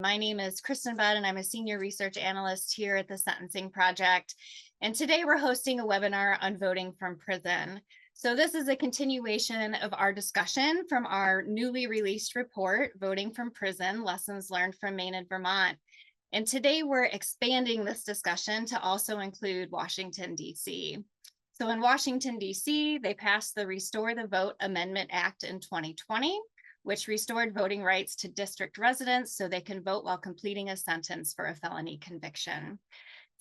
My name is Kristen Budd, and I'm a senior research analyst here at the Sentencing Project. And today we're hosting a webinar on voting from prison. So this is a continuation of our discussion from our newly released report, Voting from Prison, Lessons Learned from Maine and Vermont. And today we're expanding this discussion to also include Washington, D.C. So in Washington, D.C., they passed the Restore the Vote Amendment Act in 2020, which restored voting rights to district residents so they can vote while completing a sentence for a felony conviction.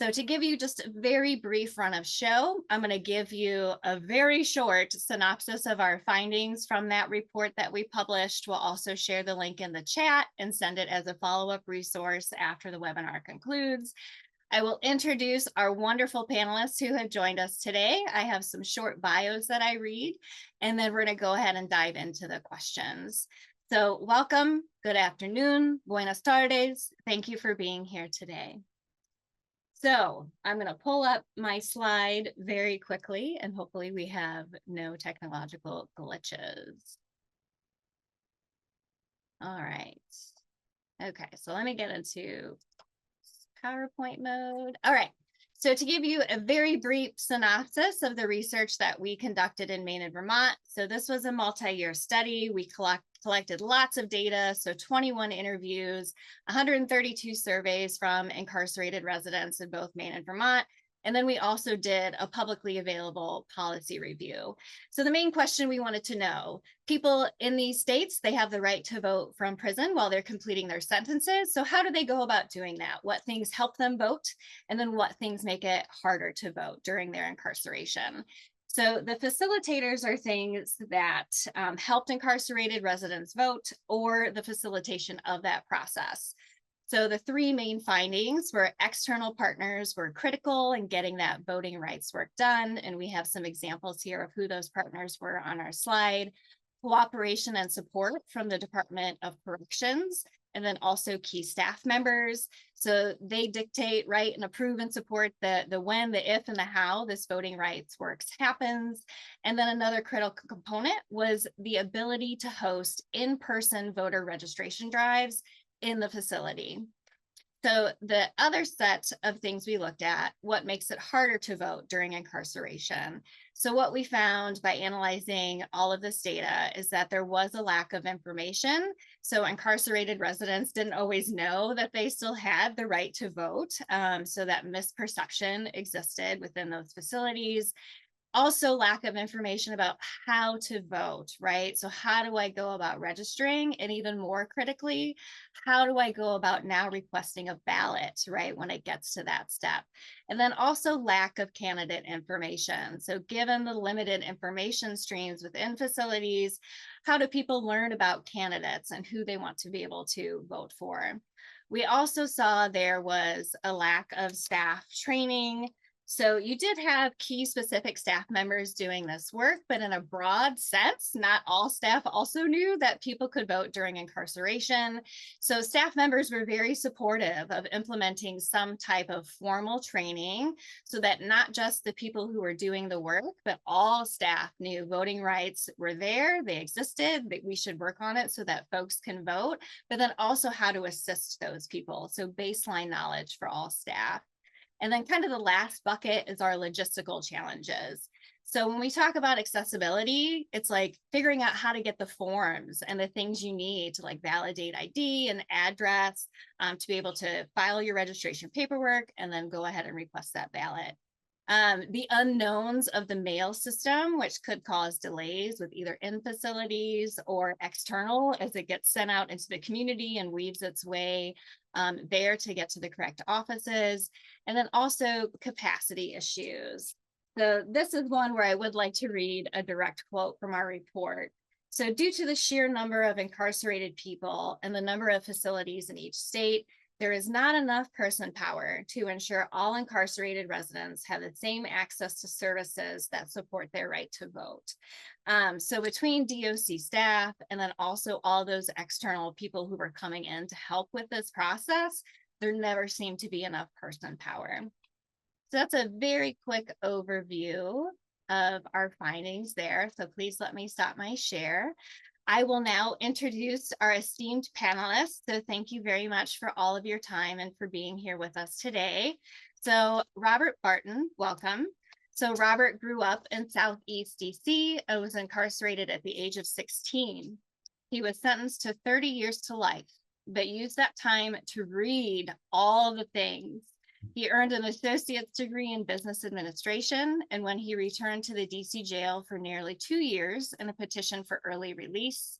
So to give you just a very brief run of show, I'm going to give you a very short synopsis of our findings from that report that we published. We'll also share the link in the chat and send it as a follow-up resource after the webinar concludes. I will introduce our wonderful panelists who have joined us today. I have some short bios that I read, and then we're going to go ahead and dive into the questions. So welcome, good afternoon, buenas tardes. Thank you for being here today. So I'm going to pull up my slide very quickly, and hopefully we have no technological glitches. All right. Okay, so let me get into PowerPoint mode. All right. So to give you a very brief synopsis of the research that we conducted in Maine and Vermont. So this was a multi-year study. We collected lots of data. So 21 interviews, 132 surveys from incarcerated residents in both Maine and Vermont. And then we also did a publicly available policy review. So the main question we wanted to know, people in these states, they have the right to vote from prison while they're completing their sentences. So how do they go about doing that? What things help them vote? And then what things make it harder to vote during their incarceration? So the facilitators are things that helped incarcerated residents vote or the facilitation of that process. So the three main findings were external partners were critical in getting that voting rights work done. And we have some examples here of who those partners were on our slide. Cooperation and support from the Department of Corrections, and then also key staff members. So they dictate, right, and approve and support the when, the if, and the how this voting rights works happens. And then another critical component was the ability to host in-person voter registration drives in the facility. So the other set of things we looked at, what makes it harder to vote during incarceration. So what we found by analyzing all of this data is that there was a lack of information. So incarcerated residents didn't always know that they still had the right to vote. So that misperception existed within those facilities. Also, lack of information about how to vote, right? So how do I go about registering? And even more critically, how do I go about now requesting a ballot, right, when it gets to that step? And then also lack of candidate information. So given the limited information streams within facilities, how do people learn about candidates and who they want to be able to vote for? We also saw there was a lack of staff training. So you did have key specific staff members doing this work, but in a broad sense, not all staff also knew that people could vote during incarceration. So staff members were very supportive of implementing some type of formal training so that not just the people who were doing the work, but all staff knew voting rights were there, they existed, that we should work on it so that folks can vote, but then also how to assist those people. So baseline knowledge for all staff. And then kind of the last bucket is our logistical challenges. So when we talk about accessibility, it's like figuring out how to get the forms and the things you need to like validate ID and address to be able to file your registration paperwork and then go ahead and request that ballot. The unknowns of the mail system, which could cause delays with either in facilities or external as it gets sent out into the community and weaves its way there to get to the correct offices. And then also capacity issues. So this is one where I would like to read a direct quote from our report. So due to the sheer number of incarcerated people and the number of facilities in each state, there is not enough person power to ensure all incarcerated residents have the same access to services that support their right to vote. So between DOC staff and then also all those external people who were coming in to help with this process, there never seemed to be enough person power. So that's a very quick overview of our findings there. So please let me stop my share. I will now introduce our esteemed panelists. So thank you very much for all of your time and for being here with us today. So Robert Barton, welcome. So Robert grew up in Southeast DC and was incarcerated at the age of 16. He was sentenced to 30 years to life, but used that time to read all the things. He earned an associate's degree in business administration, and when he returned to the DC jail for nearly 2 years in a petition for early release,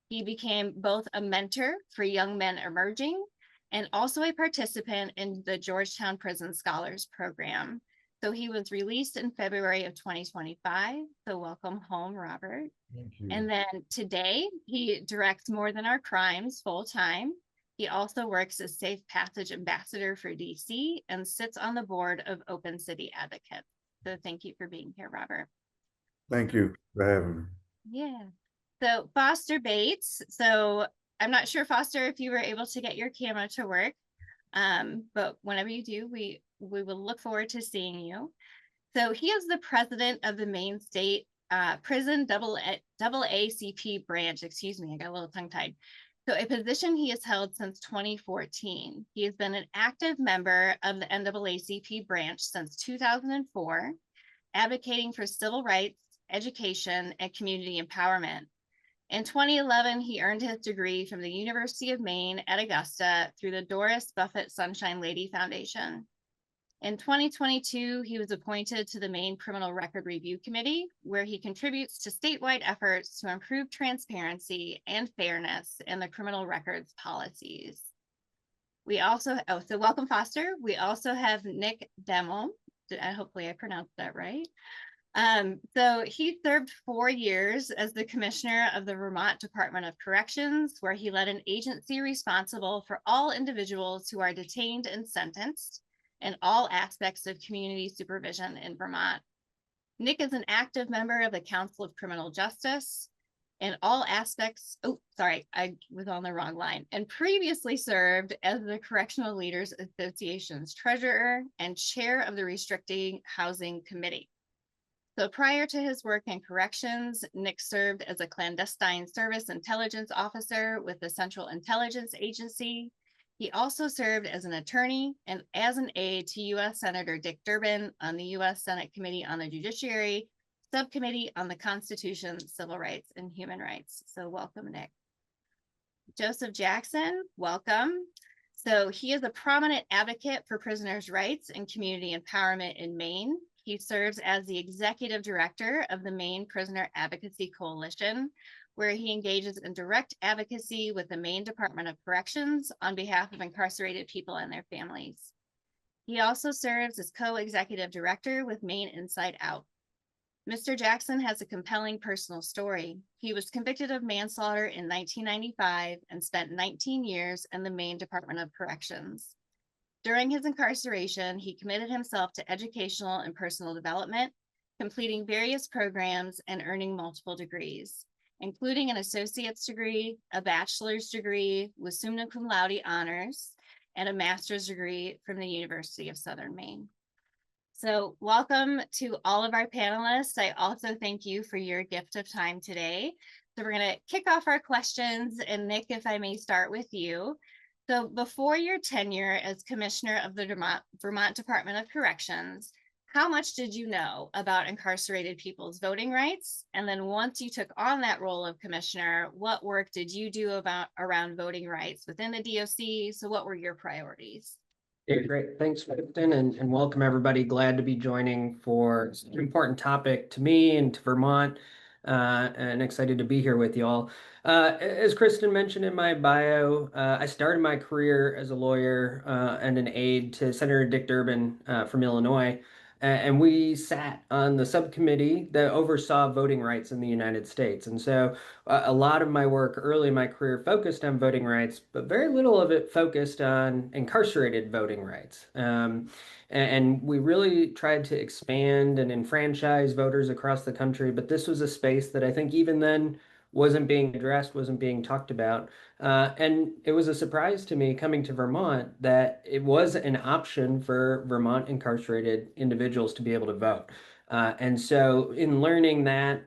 he became both a mentor for young men emerging and also a participant in the Georgetown Prison Scholars Program. So he was released in February of 2025. So welcome home, Robert. Thank you. And then today he directs More Than Our Crimes full time. He also works as Safe Passage Ambassador for DC and sits on the board of Open City Advocates. So thank you for being here, Robert. Thank you for having me. Yeah. So Foster Bates. So I'm not sure, Foster, if you were able to get your camera to work, but whenever you do, we will look forward to seeing you. So he is the president of the Maine State Prison AACP branch. Excuse me, I got a little tongue-tied. So a position he has held since 2014. He has been an active member of the NAACP branch since 2004, advocating for civil rights, education, and community empowerment. In 2011, he earned his degree from the University of Maine at Augusta through the Doris Buffett Sunshine Lady Foundation. In 2022, he was appointed to the Maine Criminal Record Review Committee, where he contributes to statewide efforts to improve transparency and fairness in the criminal records policies. We also, so welcome, Foster. We also have Nick Deml. Hopefully I pronounced that right. So he served 4 years as the commissioner of the Vermont Department of Corrections, where he led an agency responsible for all individuals who are detained and sentenced and all aspects of community supervision in Vermont. Nick is an active member of the Council of Criminal Justice and all aspects, I was on the wrong line, and previously served as the Correctional Leaders Association's treasurer and chair of the Restricting Housing Committee. So prior to his work in corrections, Nick served as a clandestine service intelligence officer with the Central Intelligence Agency. He also served as an attorney and as an aide to U.S. Senator Dick Durbin on the U.S. Senate Committee on the Judiciary, Subcommittee on the Constitution, Civil Rights, and Human Rights. So welcome, Nick. Joseph Jackson, welcome. So he is a prominent advocate for prisoners' rights and community empowerment in Maine. He serves as the executive director of the Maine Prisoner Advocacy Coalition, where he engages in direct advocacy with the Maine Department of Corrections on behalf of incarcerated people and their families. He also serves as co-executive director with Maine Inside Out. Mr. Jackson has a compelling personal story. He was convicted of manslaughter in 1995 and spent 19 years in the Maine Department of Corrections. During his incarceration, he committed himself to educational and personal development, completing various programs and earning multiple degrees, including an associate's degree, a bachelor's degree with summa cum laude honors, and a master's degree from the University of Southern Maine. So welcome to all of our panelists. I also thank you for your gift of time today. So we're going to kick off our questions, and Nick, if I may start with you. So before your tenure as commissioner of the Vermont Department of Corrections, how much did you know about incarcerated people's voting rights? And then once you took on that role of commissioner, what work did you do around voting rights within the DOC? So what were your priorities? Yeah, great. Thanks, Kristen, and welcome everybody. Glad to be joining for an important topic to me and to Vermont, and excited to be here with you all. As Kristen mentioned in my bio, I started my career as a lawyer and an aide to Senator Dick Durbin from Illinois. And we sat on the subcommittee that oversaw voting rights in the United States. And so a lot of my work early in my career focused on voting rights, but very little of it focused on incarcerated voting rights. And we really tried to expand and enfranchise voters across the country. But this was a space that I think even then wasn't being addressed, wasn't being talked about. And it was a surprise to me coming to Vermont that it was an option for Vermont incarcerated individuals to be able to vote. And so in learning that,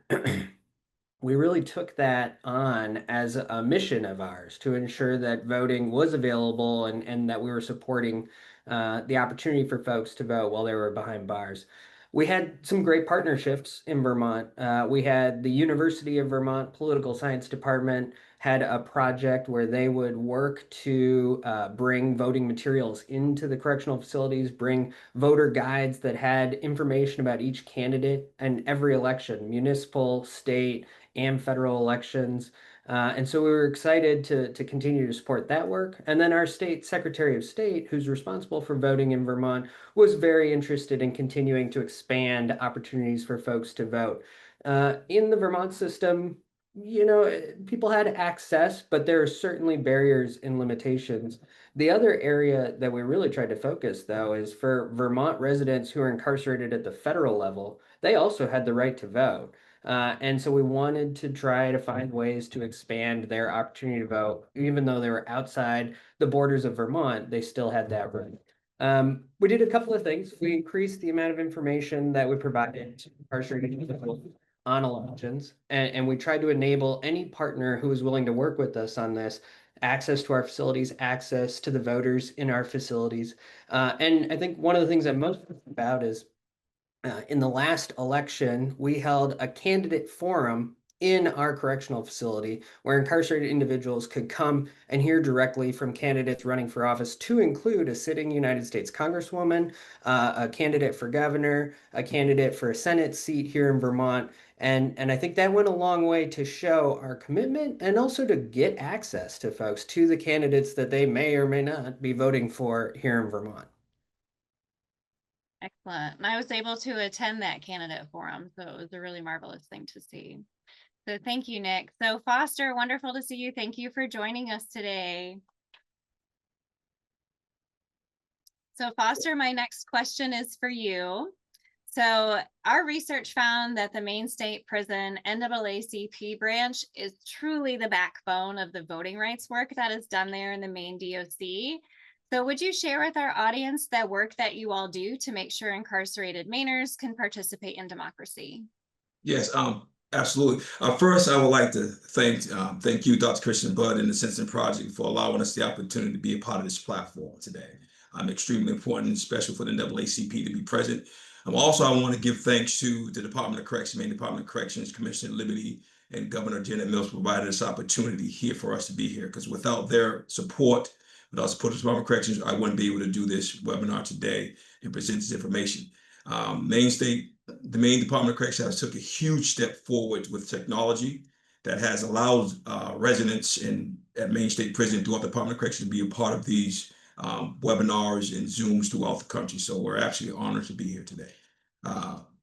we really took that on as a mission of ours to ensure that voting was available and that we were supporting the opportunity for folks to vote while they were behind bars. We had some great partnerships in Vermont. We had the University of Vermont Political Science Department had a project where they would work to bring voting materials into the correctional facilities, bring voter guides that had information about each candidate and every election, municipal, state, and federal elections. And so we were excited to continue to support that work. And then our state Secretary of State, who's responsible for voting in Vermont, was very interested in continuing to expand opportunities for folks to vote. In the Vermont system, people had access, but there are certainly barriers and limitations. The other area that we really tried to focus, though, is for Vermont residents who are incarcerated at the federal level, they also had the right to vote. And so we wanted to try to find ways to expand their opportunity to vote. Even though they were outside the borders of Vermont, they still had that right. We did a couple of things. We increased the amount of information that we provided to incarcerated individuals on elections, and we tried to enable any partner who was willing to work with us on this access to our facilities, access to the voters in our facilities. And I think one of the things I'm most about is in the last election, we held a candidate forum in our correctional facility where incarcerated individuals could come and hear directly from candidates running for office, to include a sitting United States Congresswoman, a candidate for governor, a candidate for a Senate seat here in Vermont. And I think that went a long way to show our commitment and also to get access to folks, to the candidates that they may or may not be voting for here in Vermont. Excellent. And I was able to attend that candidate forum, so it was a really marvelous thing to see. So thank you, Nick. So Foster, wonderful to see you. Thank you for joining us today. So Foster, my next question is for you. So our research found that the Maine State Prison NAACP branch is truly the backbone of the voting rights work that is done there in the Maine DOC. So would you share with our audience that work that you all do to make sure incarcerated Mainers can participate in democracy? Yes, absolutely. First, I would like to thank you, Dr. Christian Budd, and the Sentencing Project for allowing us the opportunity to be a part of this platform today. Extremely important and special for the NAACP to be present. Also, I want to give thanks to the Department of Corrections, Maine Department of Corrections, Commissioner Liberty, and Governor Janet Mills provided this opportunity here for us to be here, because without their support, without support of the Department of Corrections, I wouldn't be able to do this webinar today and present this information. The Maine Department of Corrections has took a huge step forward with technology that has allowed residents at Maine State Prison throughout the Department of Corrections to be a part of these webinars and Zooms throughout the country. So we're actually honored to be here today.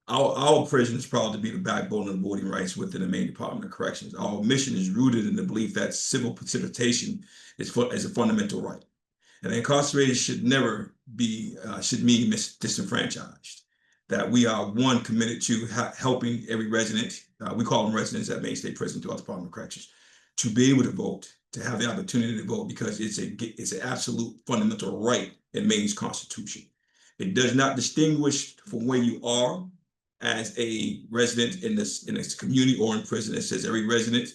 Our prison is proud to be the backbone of voting rights within the Maine Department of Corrections. Our mission is rooted in the belief that civil participation is a fundamental right. And incarcerated should never be, should mean disenfranchised. That we are committed to helping every resident, we call them residents at Maine State Prison throughout the Department of Corrections, to be able to vote, to have the opportunity to vote, because it's an absolute fundamental right in Maine's Constitution. It does not distinguish from where you are as a resident in this community or in prison. It says every resident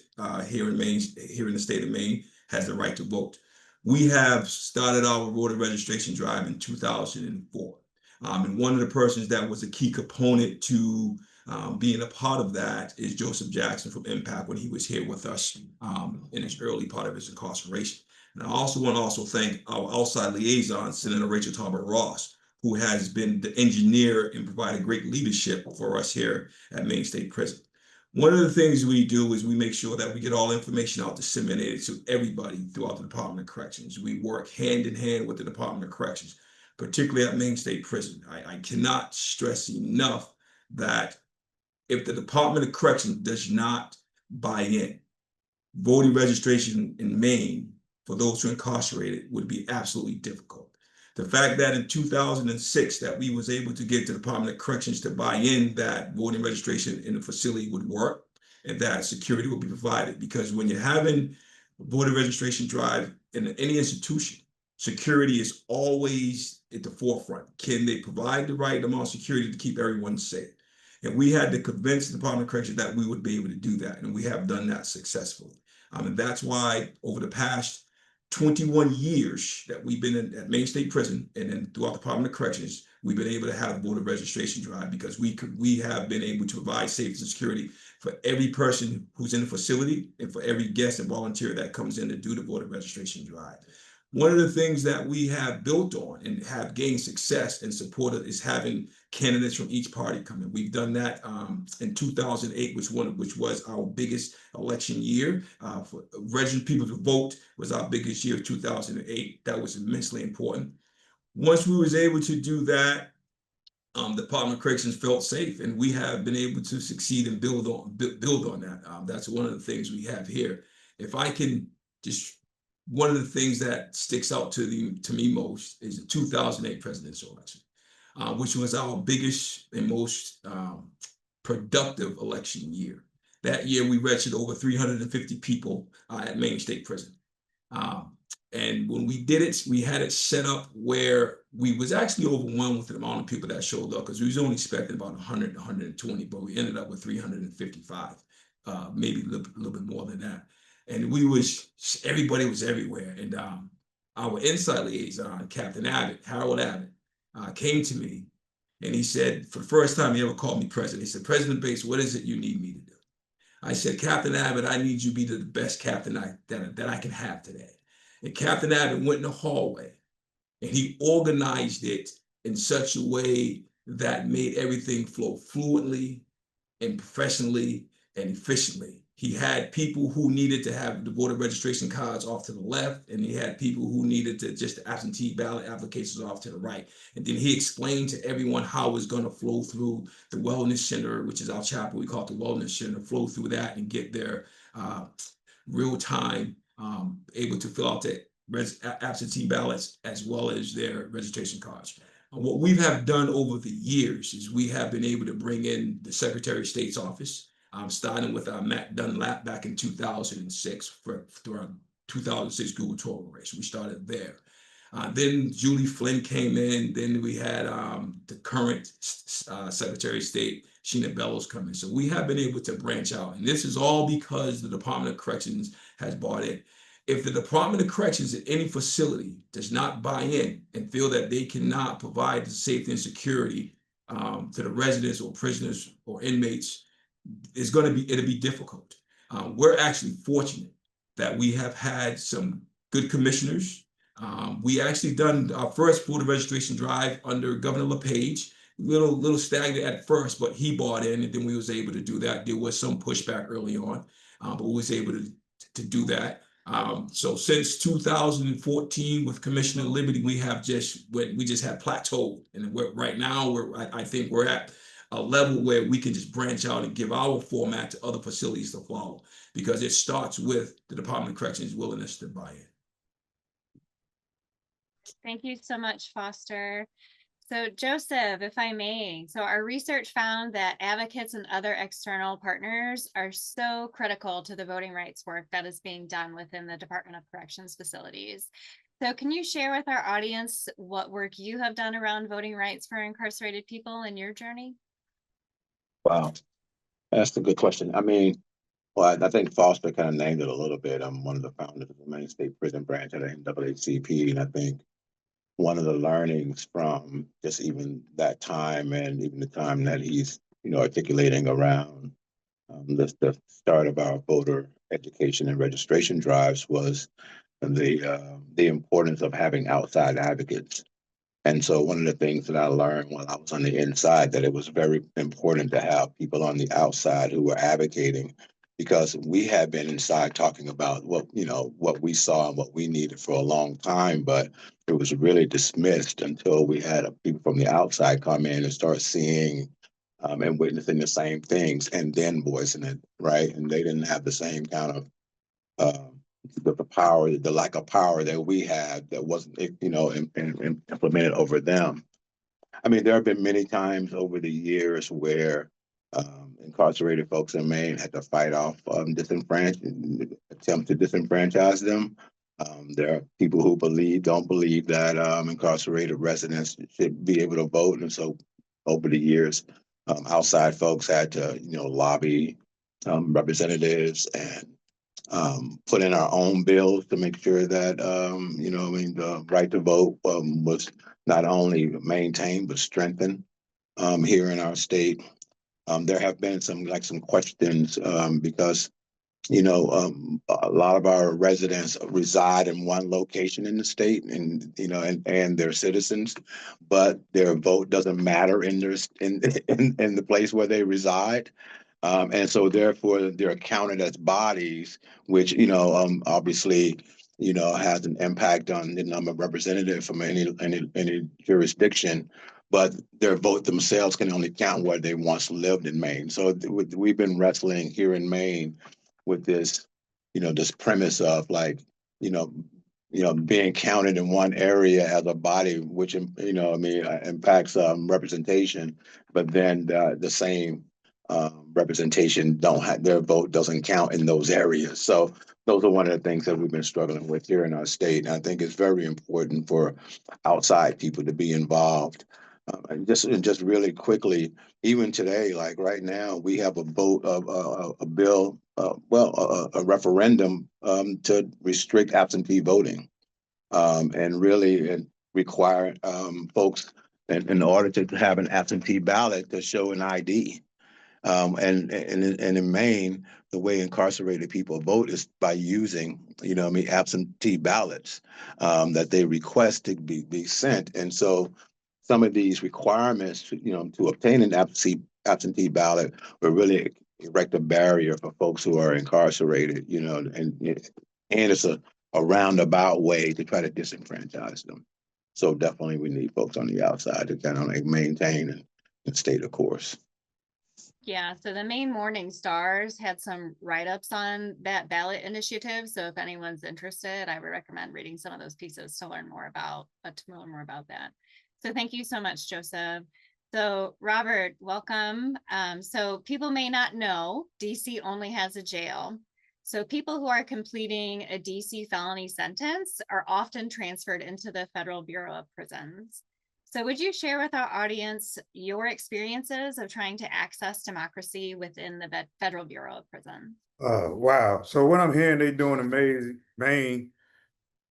here in Maine, here in the state of Maine, has the right to vote. We have started our voter registration drive in 2004. And one of the persons that was a key component to being a part of that is Joseph Jackson from Impact, when he was here with us in his early part of his incarceration. And I also want to thank our outside liaison, Senator Rachel Talbot Ross, who has been the engineer and provided great leadership for us here at Maine State Prison. One of the things we do is we make sure that we get all information out disseminated to everybody throughout the Department of Corrections. We work hand in hand with the Department of Corrections, particularly at Maine State Prison. I cannot stress enough that if the Department of Corrections does not buy in, voting registration in Maine for those who are incarcerated would be absolutely difficult. The fact that in 2006 that we was able to get the Department of Corrections to buy in that voting registration in the facility would work, and that security will be provided. Because when you're having a voter registration drive in any institution, security is always at the forefront. Can they provide the right amount of security to keep everyone safe? And we had to convince the Department of Corrections that we would be able to do that. And we have done that successfully. And that's why over the past 21 years that we've been at Maine State Prison and then throughout the Department of Corrections, we've been able to have the voter registration drive because we have been able to provide safety and security for every person who's in the facility and for every guest and volunteer that comes in to do the voter registration drive. One of the things that we have built on and have gained success and supported is having candidates from each party come in. We've done that in 2008, which was our biggest election year. For registering people to vote was our biggest year of 2008. That was immensely important. Once we was able to do that, the Department of Corrections felt safe, and we have been able to succeed and build on that. That's one of the things we have here. If I can just, one of the things that sticks out to me most is the 2008 presidential election, which was our biggest and most productive election year. That year, we registered over 350 people at Maine State Prison. And when we did it, we had it set up where we was actually overwhelmed with the amount of people that showed up because we was only expecting about 100 to 120, but we ended up with 355, maybe a little bit more than that. And everybody was everywhere. And our inside liaison, Captain Abbott, Harold Abbott, came to me and he said, for the first time he ever called me president, he said, President Bates, what is it you need me to do? I said, Captain Abbott, I need you to be the best captain that I can have today. And Captain Abbott went in the hallway and he organized it in such a way that made everything flow fluently and professionally and efficiently. He had people who needed to have the voter registration cards off to the left, and he had people who needed to just the absentee ballot applications off to the right. And then he explained to everyone how it was going to flow through the wellness center, which is our chapel, we call it the wellness center, flow through that and get their real time able to fill out the absentee ballots as well as their registration cards. What we have done over the years is we have been able to bring in the Secretary of State's office, starting with Matt Dunlap back in 2006 for our 2006 gubernatorial race. We started there. Then Julie Flynn came in. Then we had the current Secretary of State, Sheena Bellows, come in. So we have been able to branch out. And this is all because the Department of Corrections has bought in. If the Department of Corrections at any facility does not buy in and feel that they cannot provide the safety and security to the residents or prisoners or inmates, it'll be difficult. We're actually fortunate that we have had some good commissioners. We actually done our first voter registration drive under Governor LePage. Little stagnant at first, but he bought in, and then we was able to do that. There was some pushback early on, but we was able to do that. So since 2014 with Commissioner Liberty, we just had plateaued, and right now I think we're at a level where we can just branch out and give our format to other facilities to follow, because it starts with the Department of Corrections' willingness to buy in. Thank you so much, Foster. So Joseph, if I may, so our research found that advocates and other external partners are so critical to the voting rights work that is being done within the Department of Corrections facilities. So can you share with our audience what work you have done around voting rights for incarcerated people in your journey? Wow, that's a good question. I mean, well, I think Foster kind of named it a little bit. I'm one of the founders of the Maine State Prison branch at the NAACP, and I think one of the learnings from just even that time and even the time that he's, articulating around the start of our voter education and registration drives was the importance of having outside advocates. And so one of the things that I learned while I was on the inside, that it was very important to have people on the outside who were advocating, because we had been inside talking about what we saw and what we needed for a long time, but it was really dismissed until we had people from the outside come in and start seeing and witnessing the same things and then voicing it, right? And they didn't have the same kind of the power, the lack of power that we had that wasn't, implemented over them. I mean, there have been many times over the years where incarcerated folks in Maine had to fight off attempt to disenfranchise them. There are people who don't believe that incarcerated residents should be able to vote. And so over the years, Outside folks had to, lobby representatives and put in our own bills to make sure that, the right to vote was not only maintained but strengthened here in our state. There have been some questions because a lot of our residents reside in one location in the state, and they're citizens, but their vote doesn't matter in their in the place where they reside. And so therefore they're counted as bodies, which, obviously, has an impact on the number of representatives from any jurisdiction, but their vote themselves can only count where they once lived in Maine. So we've been wrestling here in Maine with this, this premise of being counted in one area as a body, which, impacts representation, but then the same representation their vote doesn't count in those areas. So those are one of the things that we've been struggling with here in our state. And I think it's very important for outside people to be involved. And just really quickly, even today, like right now, we have a vote of a bill, a referendum to restrict absentee voting, and really require folks in order to have an absentee ballot to show an ID. And in Maine, the way incarcerated people vote is by using, absentee ballots that they request to be sent. And so some of these requirements, to obtain an absentee ballot will really erect a barrier for folks who are incarcerated, and it's a roundabout way to try to disenfranchise them. So definitely we need folks on the outside to kind of maintain and stay the course. Yeah, so the Maine Morning Stars had some write-ups on that ballot initiative. So if anyone's interested, I would recommend reading some of those pieces to learn more about that. So thank you so much, Joseph. So Robert, welcome. So people may not know, DC only has a jail. So people who are completing a DC felony sentence are often transferred into the Federal Bureau of Prisons. So would you share with our audience your experiences of trying to access democracy within the Federal Bureau of Prisons? Wow. So what I'm hearing they doing amazing, Maine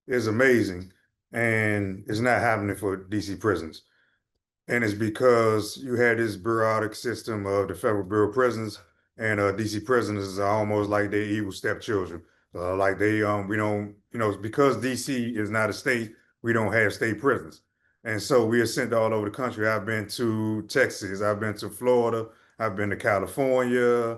is amazing, and it's not happening for DC prisons. And it's because you had this bureaucratic system of the Federal Bureau of Prisons, and DC prisoners are almost like their evil stepchildren. Like we don't, because DC is not a state, we don't have state prisons. And so we are sent all over the country. I've been to Texas, I've been to Florida, I've been to California,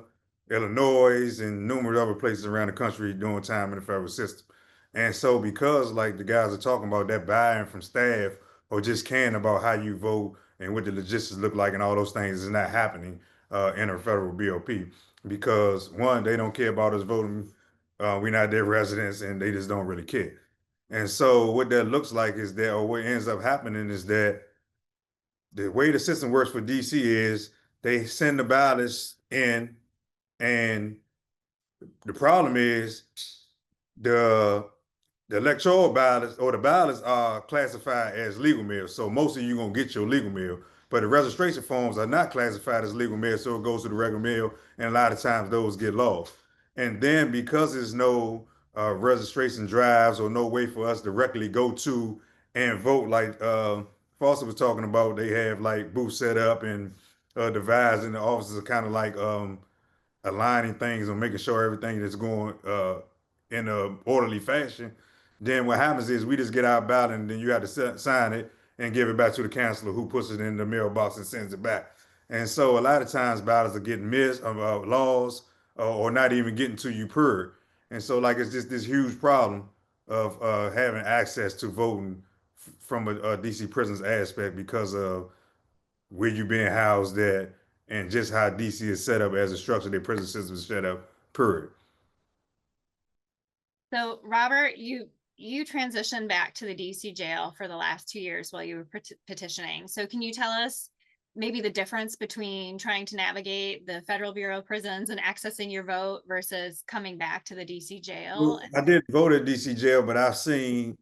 Illinois, and numerous other places around the country doing time in the federal system. And so because like the guys are talking about that buy-in from staff or just caring about how you vote and what the logistics look like and all those things is not happening in a federal BOP because one, they don't care about us voting. We're not their residents and they just don't really care. And so what that looks like is that, or what ends up happening is that the way the system works for DC is they send the ballots in, and the problem is the electoral ballots or the ballots are classified as legal mail. So most of you gonna get your legal mail, but the registration forms are not classified as legal mail. So it goes to the regular mail, and a lot of times those get lost. And then because there's no registration drives or no way for us to directly go to and vote, like Foster was talking about, they have like booths set up and divides in the offices are kind of like aligning things and making sure everything is going in a orderly fashion. Then what happens is we just get our ballot and then you have to sign it and give it back to the counselor who puts it in the mailbox and sends it back. And so a lot of times ballots are getting missed, laws, or not even getting to you per. And so like it's just this huge problem of having access to voting from a DC prisons aspect because of where you being housed at and just how DC is set up as a structure, their prison system is set up, period. So Robert, you transitioned back to the DC jail for the last 2 years while you were petitioning. So can you tell us maybe the difference between trying to navigate the Federal Bureau of Prisons and accessing your vote versus coming back to the DC jail? Well, I did vote at DC jail, but I've seen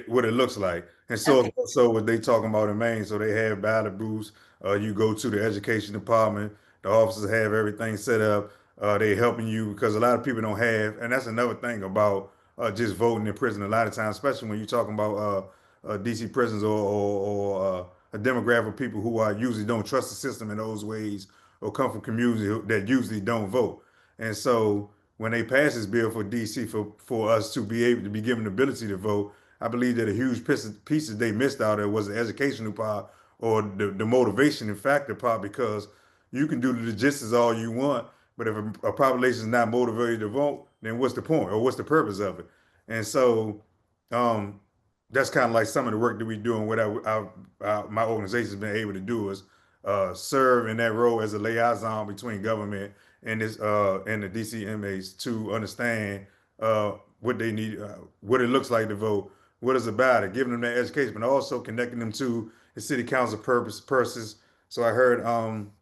what it looks like. And so Okay. also what they talking about in Maine, so they have ballot booths. You go to the education department, the officers have everything set up. They helping you because a lot of people don't have, and that's another thing about just voting in prison. A lot of times, especially when you're talking about DC prisons or a demographic of people who are usually don't trust the system in those ways or come from communities that usually don't vote. And so when they pass this bill for DC for us to be able to be given the ability to vote, I believe that a huge pieces they missed out of was the educational part or the motivation and factor part because you can do the logistics all you want, but if a population is not motivated to vote, then what's the point or what's the purpose of it? And so um, that's kind of like some of the work that we do and what my organization has been able to do is serve in that role as a liaison between government and this and the DC inmates to understand what they need, what it looks like to vote, what it's about it, giving them that education, but also connecting them to the city council purposes. So I heard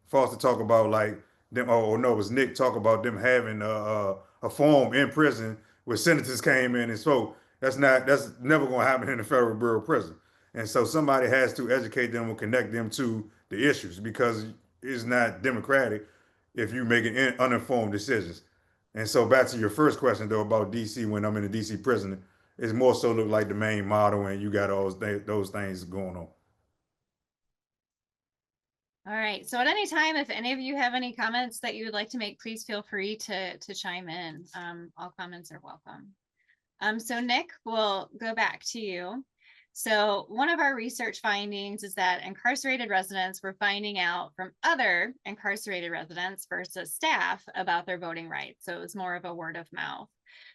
Foster talk about like them, or no, it was Nick talk about them having a forum in prison where senators came in and spoke. That's never going to happen in the federal bureau of prison. And so somebody has to educate them or connect them to the issues because it's not democratic if you make uninformed decisions. And so back to your first question though about DC when I'm in the DC prison, it's more so look like the main model and you got all those things going on. All right. So at any time, if any of you have any comments that you would like to make, please feel free to chime in. All comments are welcome. So Nick, we'll go back to you. So one of our research findings is that incarcerated residents were finding out from other incarcerated residents versus staff about their voting rights. So it was more of a word of mouth.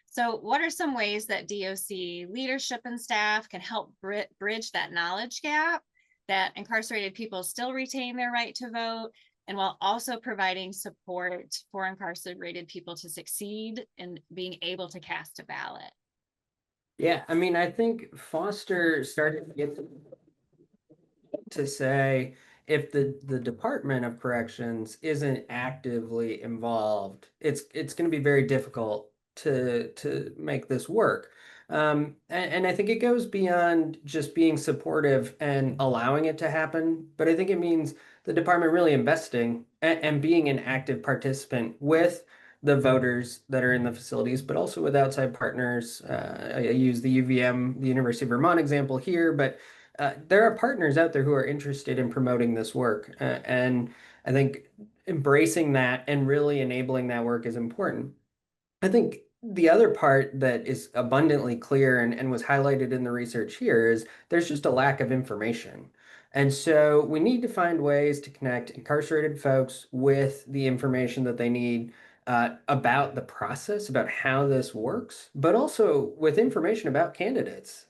So what are some ways that DOC leadership and staff can help bridge that knowledge gap that incarcerated people still retain their right to vote, and while also providing support for incarcerated people to succeed in being able to cast a ballot? Yeah, I mean, I think Foster started to get to say if the Department of Corrections isn't actively involved, it's going to be very difficult to make this work. And I think it goes beyond just being supportive and allowing it to happen, but I think it means the department really investing and being an active participant with the voters that are in the facilities, but also with outside partners. I use the UVM, the University of Vermont example here, but there are partners out there who are interested in promoting this work. And I think embracing that and really enabling that work is important. I think the other part that is abundantly clear and was highlighted in the research here is there's just a lack of information. And so we need to find ways to connect incarcerated folks with the information that they need about the process, about how this works, but also with information about candidates.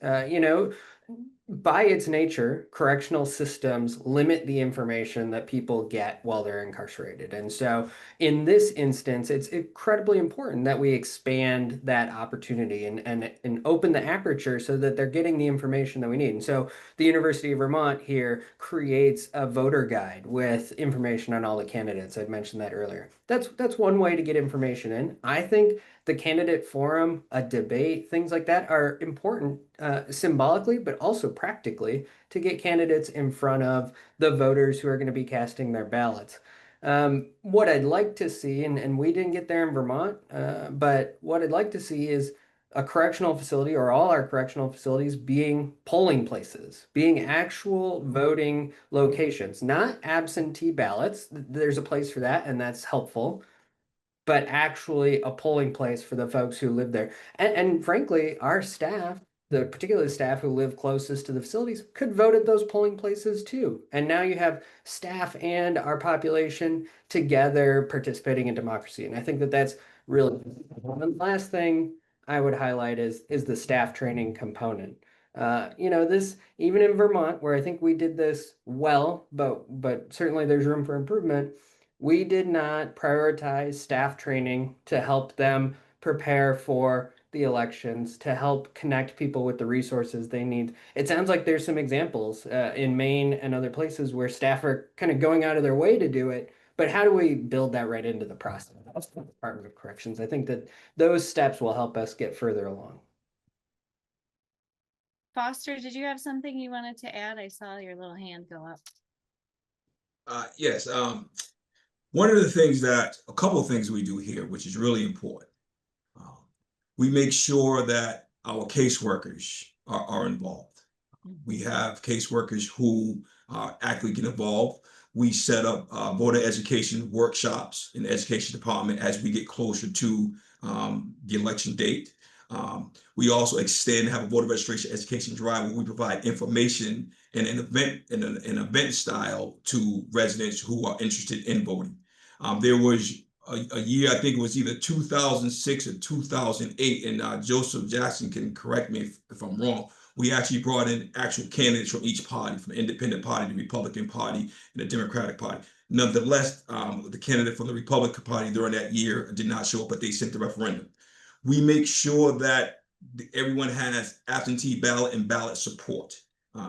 By its nature, correctional systems limit the information that people get while they're incarcerated. And so in this instance, it's incredibly important that we expand that opportunity and open the aperture so that they're getting the information that we need. And so the University of Vermont here creates a voter guide with information on all the candidates. I'd mentioned that earlier. That's one way to get information in. I think the candidate forum, a debate, things like that are important symbolically, but also practically to get candidates in front of the voters who are going to be casting their ballots. What I'd like to see, and we didn't get there in Vermont, but what I'd like to see is a correctional facility or all our correctional facilities being polling places, being actual voting locations, not absentee ballots. There's a place for that, and that's helpful, but actually a polling place for the folks who live there. And frankly, our staff, the particular staff who live closest to the facilities, could vote at those polling places too. And now you have staff and our population together participating in democracy. And I think that that's really the last thing I would highlight is the staff training component. This even in Vermont, where I think we did this well, but certainly there's room for improvement. We did not prioritize staff training to help them prepare for the elections, to help connect people with the resources they need. It sounds like there's some examples in Maine and other places where staff are kind of going out of their way to do it. But how do we build that right into the process? That's the Department of Corrections. I think that those steps will help us get further along. Foster, did you have something you wanted to add? I saw your little hand go up. Yes. One of the things a couple of things we do here, which is really important. We make sure that our caseworkers are involved. We have caseworkers who actively get involved. We set up voter education workshops in the education department as we get closer to the election date. We also have a voter registration education drive where we provide information in an event style to residents who are interested in voting. There was a year, I think it was either 2006 or 2008, and Joseph Jackson can correct me if I'm wrong. We actually brought in actual candidates from each party, from the Independent Party, the Republican Party, and the Democratic Party. Nonetheless, the candidate from the Republican Party during that year did not show up, but they sent the referendum. We make sure that everyone has absentee ballot and ballot support.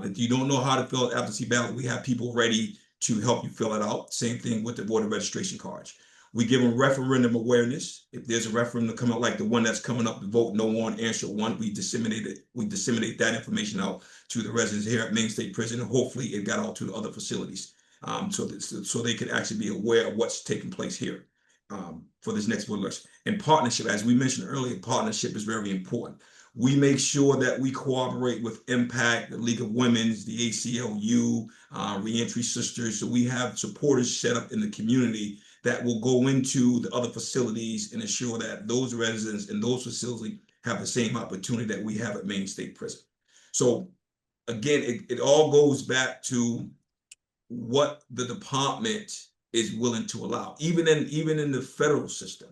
If you don't know how to fill out absentee ballot, we have people ready to help you fill it out. Same thing with the voter registration cards. We give them referendum awareness. If there's a referendum come out like the one that's coming up, to vote no on answer one, we disseminate it. We disseminate that information out to the residents here at Maine State Prison, and hopefully it got out to the other facilities, so they could actually be aware of what's taking place here for this next voter election. And partnership, as we mentioned earlier, partnership is very important. We make sure that we cooperate with Impact, the League of Women's, the ACLU, Reentry Sisters. So we have supporters set up in the community that will go into the other facilities and ensure that those residents in those facilities have the same opportunity that we have at Maine State Prison. So again, it all goes back to what the department is willing to allow. Even in the federal system,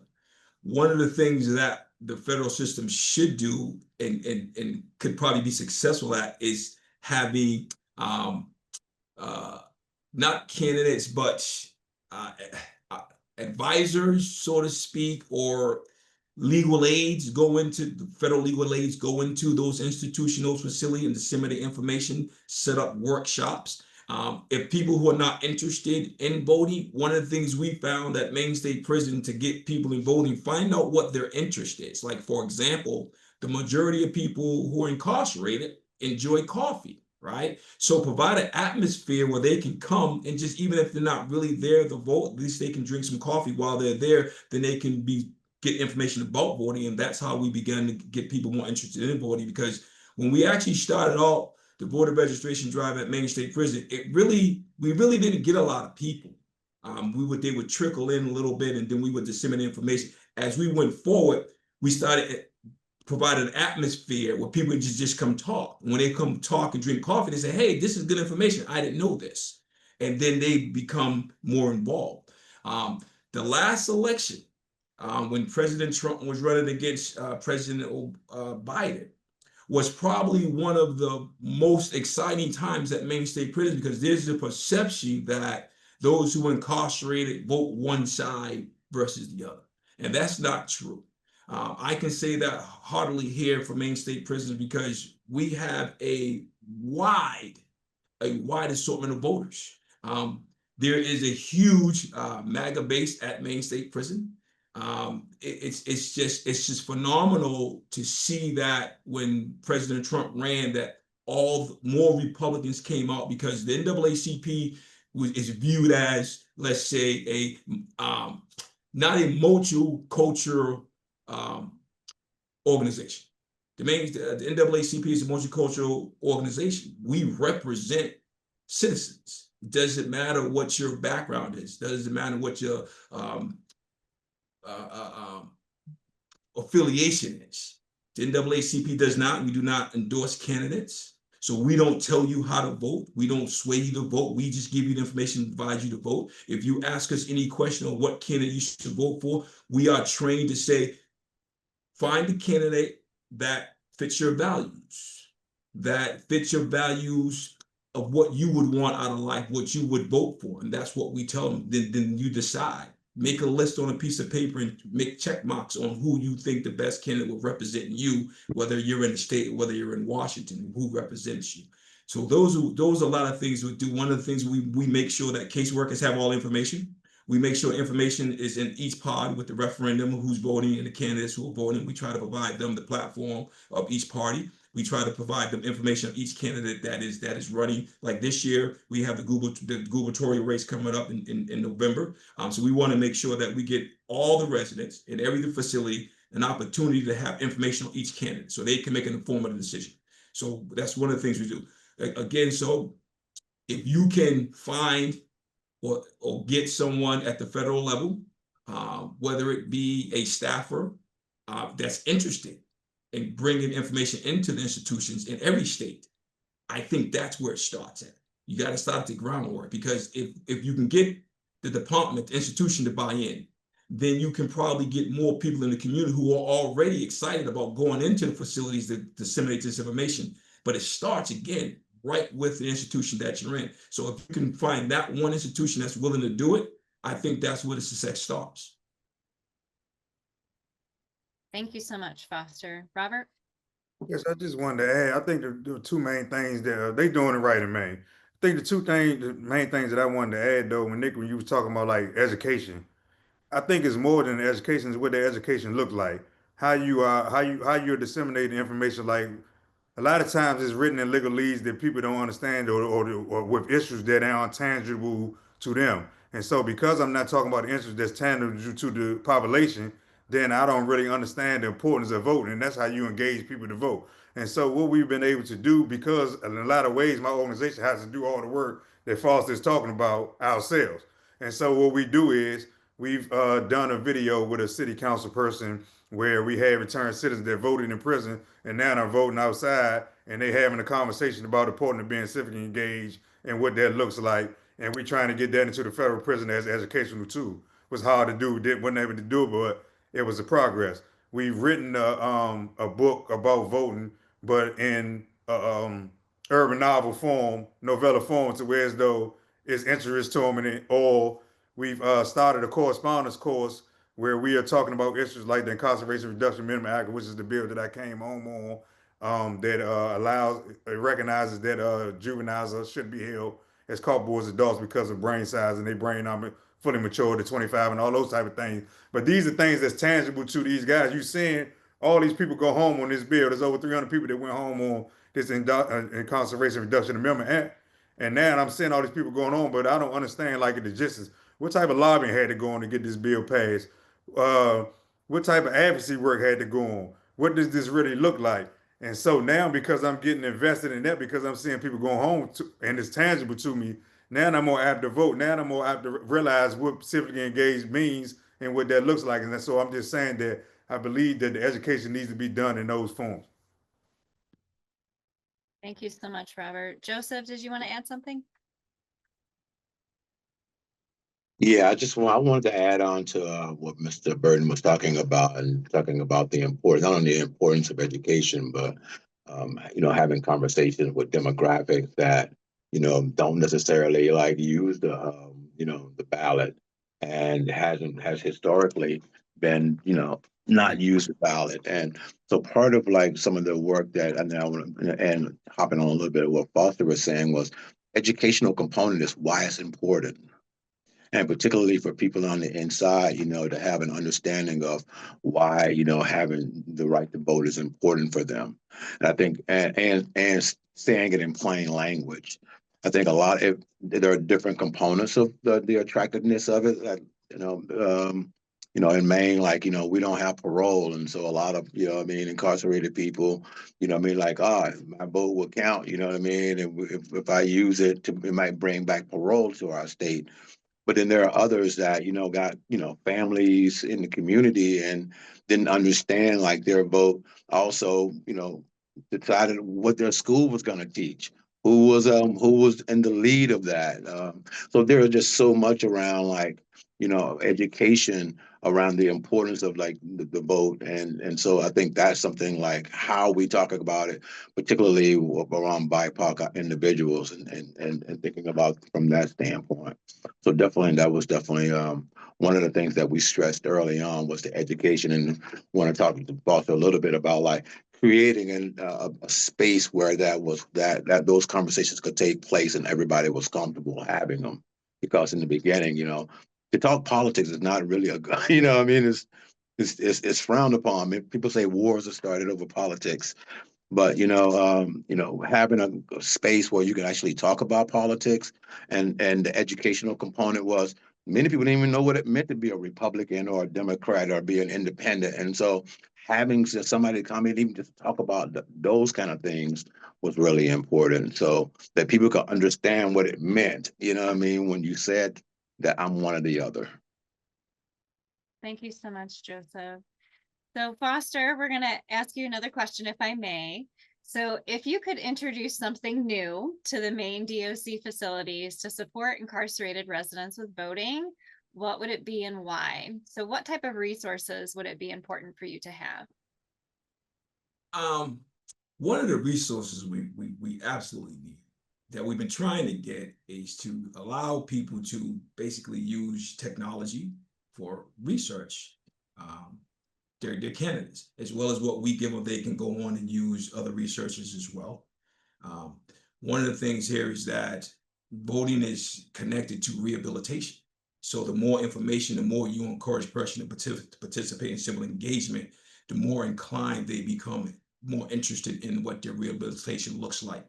one of the things that the federal system should do and could probably be successful at is having not candidates, but advisors, so to speak, or legal aids go into the federal legal aids, go into those institutions, those facilities, and disseminate information, set up workshops. If people who are not interested in voting, one of the things we found at Maine State Prison to get people in voting, find out what their interest is. Like, for example, the majority of people who are incarcerated enjoy coffee, right? So provide an atmosphere where they can come and just, even if they're not really there to vote, at least they can drink some coffee while they're there, then they can get information about voting. And that's how we began to get people more interested in voting, because when we actually started off the voter registration drive at Maine State Prison, we really didn't get a lot of people. They would trickle in a little bit, and then we would disseminate information. As we went forward, we started providing an atmosphere where people would just come talk. When they come talk and drink coffee, they say, hey, this is good information. I didn't know this. And then they become more involved. The last election, when President Trump was running against President Biden, was probably one of the most exciting times at Maine State Prison, because there's a perception that those who are incarcerated vote one side versus the other. And that's not true. I can say that heartily here for Maine State Prison, because we have a wide assortment of voters. There is a huge MAGA base at Maine State Prison. It's just phenomenal to see that when President Trump ran, that more Republicans came out, because the NAACP is viewed as, let's say, not a multicultural organization. The NAACP is a multicultural organization. We represent citizens. It doesn't matter what your background is. It doesn't matter what your affiliation is. The NAACP does not. We do not endorse candidates. So we don't tell you how to vote. We don't sway you to vote. We just give you the information and advise you to vote. If you ask us any question on what candidate you should vote for, we are trained to say, find a candidate that fits your values, of what you would want out of life, what you would vote for. And that's what we tell them. Then you decide. Make a list on a piece of paper and make check marks on who you think the best candidate will represent you, whether you're in the state, whether you're in Washington, who represents you. So those are a lot of things we do. One of the things we make sure that caseworkers have all information. We make sure information is in each pod with the referendum, who's voting, and the candidates who are voting. We try to provide them the platform of each party. We try to provide them information on each candidate that is running. Like this year, we have the gubernatorial race coming up in November. So we want to make sure that we get all the residents in every facility an opportunity to have information on each candidate so they can make an informative decision. So that's one of the things we do. Again, so if you can find or get someone at the federal level, whether it be a staffer that's interested in bringing information into the institutions in every state, I think that's where it starts at. You got to start at the groundwork, because if you can get the department, the institution to buy in, then you can probably get more people in the community who are already excited about going into the facilities to disseminate this information. But it starts, again, right with the institution that you're in. So if you can find that one institution that's willing to do it, I think that's where the success starts. Thank you so much, Foster. Robert? Yes, I just wanted to add, I think the two main things that they doing it right in Maine. I think the main things that I wanted to add though, when you was talking about like education, I think it's more than education, is what the education look like. How you're disseminating information. Like a lot of times it's written in legalese that people don't understand, or with issues that aren't tangible to them. And so because I'm not talking about the issues that's tangible to the population, then I don't really understand the importance of voting. And that's how you engage people to vote. And so what we've been able to do, because in a lot of ways my organization has to do all the work that Foster is talking about ourselves. And so what we do is we've done a video with a city council person where we had returned citizens that voted in prison and now are voting outside, and they having a conversation about the importance of being civically engaged and what that looks like. And we're trying to get that into the federal prison as an educational tool. It was hard to do, wasn't able to do it, but it was a progress. We've written a book about voting, but in urban novel form, novella form, to where as though it's interest to them, or we've started a correspondence course where we are talking about issues like the Incarceration Reduction Minimum Act, which is the bill that I came home on, that recognizes that juveniles should be held as culpable as adults because of brain size and their brain are fully mature to 25 and all those type of things. But these are things that's tangible to these guys. You're seeing all these people go home on this bill. There's over 300 people that went home on this Incarceration Reduction Amendment Act. And now I'm seeing all these people going on, but I don't understand like the gist is what type of lobbying had to go on to get this bill passed? What type of advocacy work had to go on? What does this really look like? And so now, because I'm getting invested in that, because I'm seeing people going home and it's tangible to me, now I'm more apt to vote. Now I'm more apt to realize what civically engaged means and what that looks like. And so I'm just saying that I believe that the education needs to be done in those forms. Thank you so much, Robert. Joseph, did you want to add something? Yeah, I wanted to add on to what Mr. Burton was talking about, and talking about the importance, not only the importance of education, but having conversations with demographics that don't necessarily like use the ballot, and has historically been not used the ballot. And so part of like some of the work that and hopping on a little bit of what Foster was saying was educational component is why it's important. And particularly for people on the inside, to have an understanding of why, having the right to vote is important for them. And I think, and saying it in plain language. I think there are different components of the attractiveness of it. Like, in Maine, like, we don't have parole. And so a lot of, incarcerated people, like, my vote will count, And if I use it, it might bring back parole to our state. But then there are others that, got, families in the community and didn't understand like their vote also, decided what their school was going to teach, who was in the lead of that. So there is just so much around like, education around the importance of like the vote. And so I think that's something like how we talk about it, particularly around BIPOC individuals and thinking about from that standpoint. So that was definitely one of the things that we stressed early on was the education, and want to talk to Foster a little bit about like creating a space where that those conversations could take place and everybody was comfortable having them. Because in the beginning, to talk politics is not really a good, it's frowned upon. I mean, people say wars are started over politics. But having a space where you can actually talk about politics, and the educational component was many people didn't even know what it meant to be a Republican or a Democrat or be an independent, and so having somebody come in even just talk about those kind of things was really important, so that people could understand what it meant. You know what I mean, when you said that I'm one or the other. Thank you so much, Joseph. So Foster, we're going to ask you another question, if I may. So if you could introduce something new to the Maine DOC facilities to support incarcerated residents with voting, what would it be and why? So what type of resources would it be important for you to have? One of the resources we absolutely need that we've been trying to get is to allow people to basically use technology for research. Their candidates, as well as what we give them, they can go on and use other researchers as well. One of the things here is that voting is connected to rehabilitation. So the more information, the more you encourage person to participate in civil engagement, the more inclined they become more interested in what their rehabilitation looks like.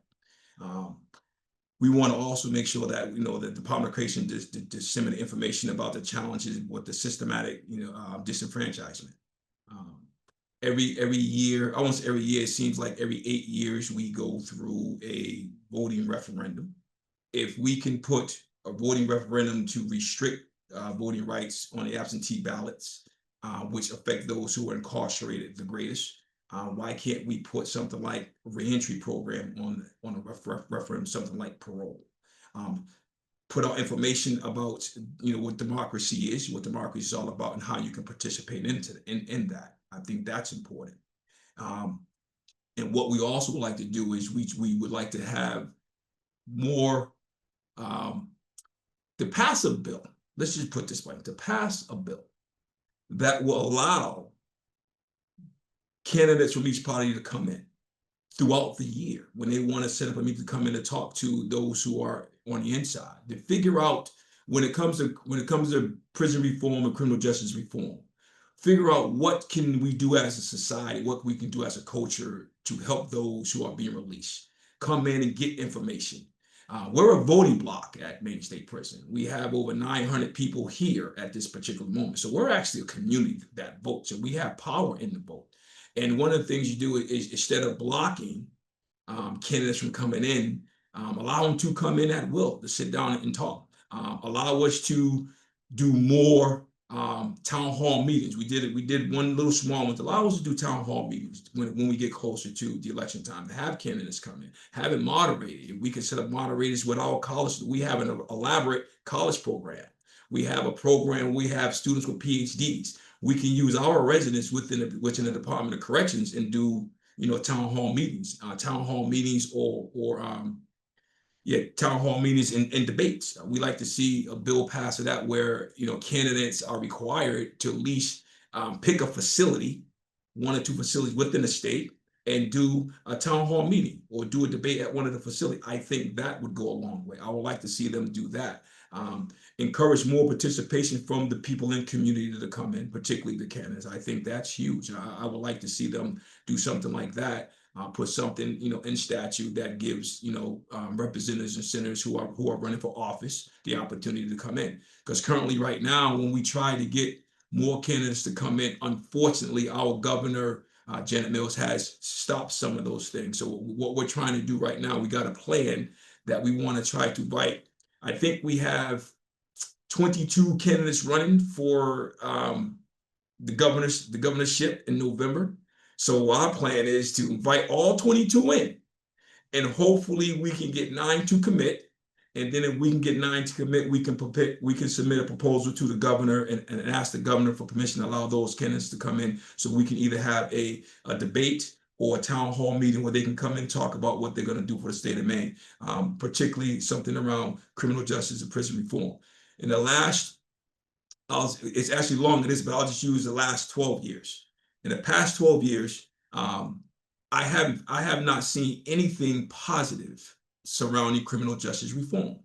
We want to also make sure that the Department of Correction disseminate information about the challenges with the systematic disenfranchisement. Every year, almost every year, it seems like every 8 years we go through a voting referendum. If we can put a voting referendum to restrict voting rights on the absentee ballots, which affect those who are incarcerated the greatest, why can't we put something like a reentry program on a referendum, something like parole? Put out information about what democracy is, what democracy is all about, and how you can participate in that. I think that's important. And what we also would like to do is we would like to have more to pass a bill. Let's just put this way: to pass a bill that will allow candidates from each party to come in throughout the year when they want to set up a meeting to come in and talk to those who are on the inside, to figure out when it comes to prison reform and criminal justice reform, figure out what can we do as a society, what we can do as a culture to help those who are being released. Come in and get information. We're a voting block at Maine State Prison. We have over 900 people here at this particular moment. So we're actually a community that votes, and we have power in the vote. And one of the things you do is instead of blocking candidates from coming in, allow them to come in at will, to sit down and talk. Allow us to do more town hall meetings. We did one little small one. Allow us to do town hall meetings when we get closer to the election time, to have candidates come in, have it moderated. We can set up moderators with our college. We have an elaborate college program. We have a program, we have students with PhDs. We can use our residents within the Department of Corrections and do town hall meetings town hall meetings and debates. We like to see a bill pass of that where candidates are required to at least pick a facility, 1 or 2 facilities within the state, and do a town hall meeting or do a debate at one of the facilities. I think that would go a long way. I would like to see them do that. Encourage more participation from the people in community to come in, particularly the candidates. I think that's huge. I would like to see them do something like that. Put something in statute that gives representatives and senators who are running for office the opportunity to come in. Because currently, right now, when we try to get more candidates to come in, unfortunately, our governor Janet Mills has stopped some of those things. So what we're trying to do right now, we got a plan that we want to try to write. I think we have 22 candidates running for the governorship in November. So our plan is to invite all 22 in, and hopefully we can get 9 to commit. And then if we can get 9 to commit, we can submit a proposal to the governor and ask the governor for permission to allow those candidates to come in, so we can either have a debate or a town hall meeting where they can come in and talk about what they're going to do for the state of Maine, particularly something around criminal justice and prison reform. In the last, it's actually longer than this, but I'll just use the last 12 years. In the past 12 years, I have not seen anything positive surrounding criminal justice reform.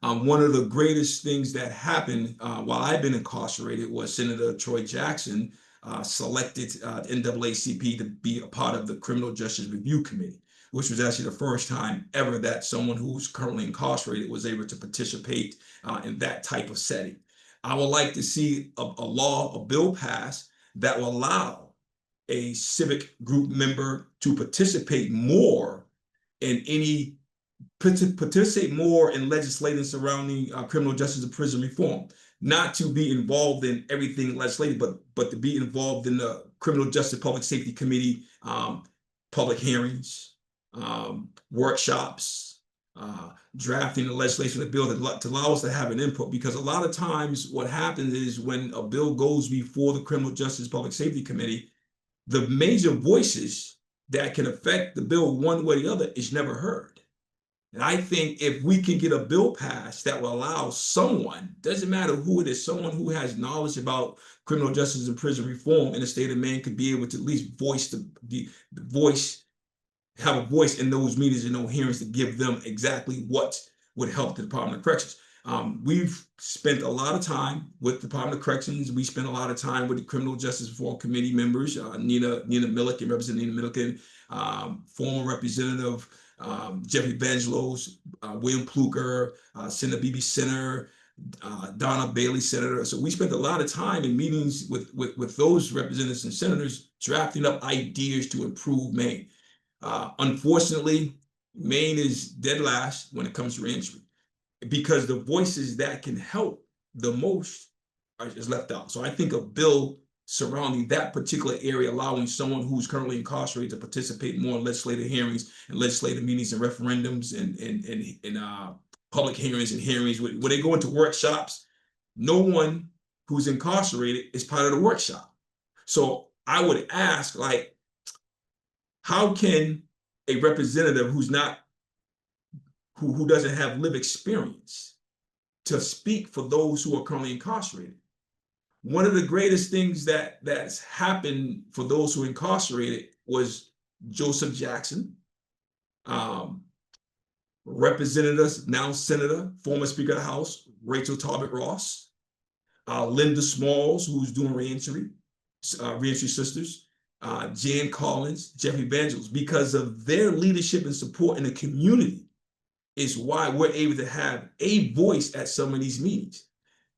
One of the greatest things that happened while I've been incarcerated was Senator Troy Jackson selected NAACP to be a part of the Criminal Justice Review Committee, which was actually the first time ever that someone who's currently incarcerated was able to participate in that type of setting. I would like to see a bill passed that will allow a civic group member to participate more in legislating surrounding criminal justice and prison reform. Not to be involved in everything legislative, but to be involved in the Criminal Justice Public Safety Committee, public hearings, workshops, drafting the legislation of the bill to allow us to have an input. Because a lot of times what happens is when a bill goes before the Criminal Justice Public Safety Committee, the major voices that can affect the bill one way or the other is never heard. And I think if we can get a bill passed that will allow someone, doesn't matter who it is, someone who has knowledge about criminal justice and prison reform in the state of Maine could be able to at least have a voice in those meetings and those hearings to give them exactly what would help the Department of Corrections. We've spent a lot of time with the Department of Corrections. We spent a lot of time with the Criminal Justice Reform Committee members, Nina Milliken, Representative Nina Milliken, former Representative Jeffrey Bengelos, William Pluker, Senator B.B. Center, Donna Bailey, Senator. So we spent a lot of time in meetings with those representatives and senators drafting up ideas to improve Maine. Unfortunately, Maine is dead last when it comes to reentry because the voices that can help the most is left out. So I think a bill surrounding that particular area, allowing someone who's currently incarcerated to participate more in legislative hearings and legislative meetings and referendums and public hearings and hearings. When they go into workshops, no one who's incarcerated is part of the workshop. So I would ask, like, how can a representative who doesn't have lived experience to speak for those who are currently incarcerated? One of the greatest things that's happened for those who are incarcerated was Joseph Jackson, Representative, now Senator, former Speaker of the House, Rachel Talbot Ross, Linda Smalls, who's doing reentry sisters, Jan Collins, Jeffrey Bengelos. Because of their leadership and support in the community is why we're able to have a voice at some of these meetings.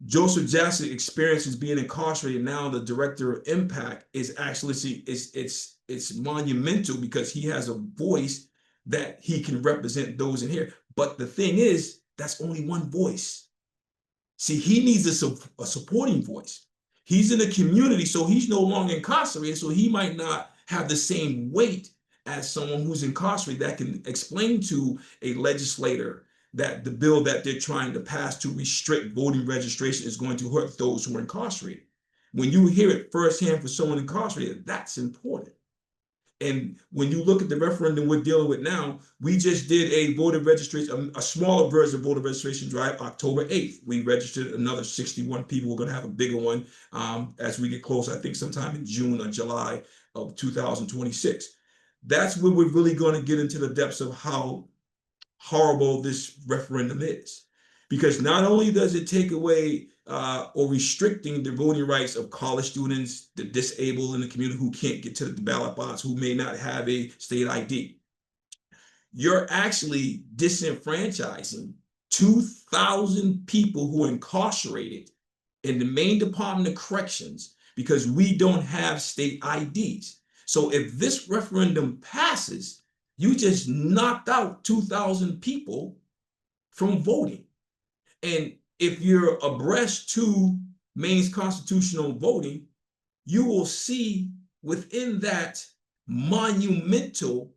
Joseph Jackson's experience as being incarcerated, now the director of Impact, is actually, it's monumental because he has a voice that he can represent those in here. But the thing is, that's only one voice. See, he needs a supporting voice. He's in the community, so he's no longer incarcerated, so he might not have the same weight as someone who's incarcerated that can explain to a legislator that the bill that they're trying to pass to restrict voting registration is going to hurt those who are incarcerated. When you hear it firsthand for someone incarcerated, that's important. And when you look at the referendum we're dealing with now, we just did a voter registration, a smaller version of voter registration drive, October 8th. We registered another 61 people. We're going to have a bigger one as we get close, I think sometime in June or July of 2026. That's when we're really going to get into the depths of how horrible this referendum is. Because not only does it take away or restricting the voting rights of college students, the disabled in the community who can't get to the ballot box, who may not have a state ID, you're actually disenfranchising 2,000 people who are incarcerated in the Maine Department of Corrections because we don't have state IDs. So if this referendum passes, you just knocked out 2,000 people from voting. And if you're abreast to Maine's constitutional voting, you will see within that monumental